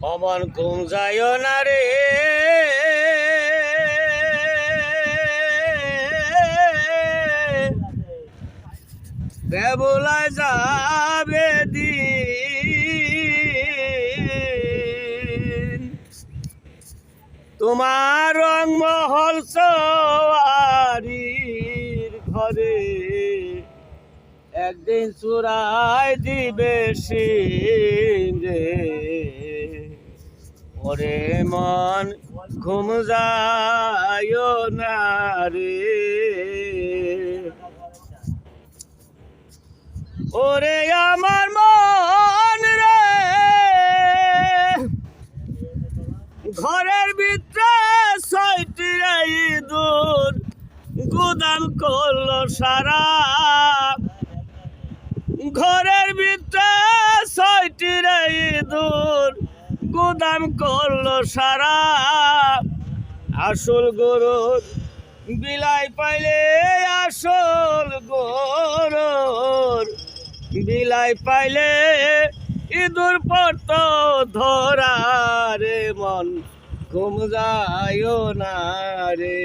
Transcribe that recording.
অমন ঘুম যায় না রে, বেবুলায় যাবে দিন। তোমার রংমহল সওয়ারির ঘরে একদিন চুরাই দিবে সিংহে। ওরে মন ঘুম যায় না রে, ওরে আমার মন রে, ঘরের ভিতরে ছয়টি ইঁদুর গুদাম করলো সারা। ঘরের ভিতরে ছয়টি ইঁদুর গুদাম করলো সারা। আসল গরুর বিলাই পাইলে, আসল গরুর বিলাই পাইলে ইঁদুর পড়ত ধরা রে, মন ঘুম যায় না রে।